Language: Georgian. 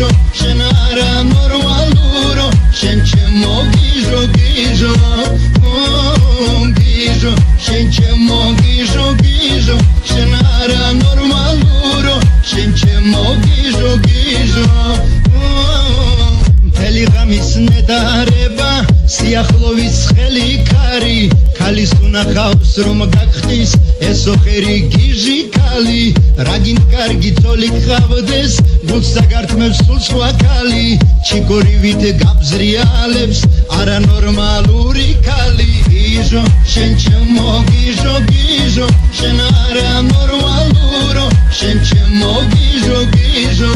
გიჟო შენ არა ნორმალურო შენ ჩემო გიჟო გიჟო გიჟო შენ ჩემო გიჟო გიჟო შენ არა ნორმალურო შენ ჩემო გიჟო გიჟო მთელი ღამის ნედარება სიახლოვის ხელი ქარი ქალის უნახავს რომ გაგხდის ესო ხერი გიჟი ქალი რაგინ კარგი თოლი ხავდეს გულს დაგართმევს სულ სხვა ქალი ჩიგორივით გაბზრიალებს არანორმალური ქალი გიჟო შენ ჩემო გიჟო გიჟო შენ არა ნორმალურო შენ ჩემო გიჟო გიჟო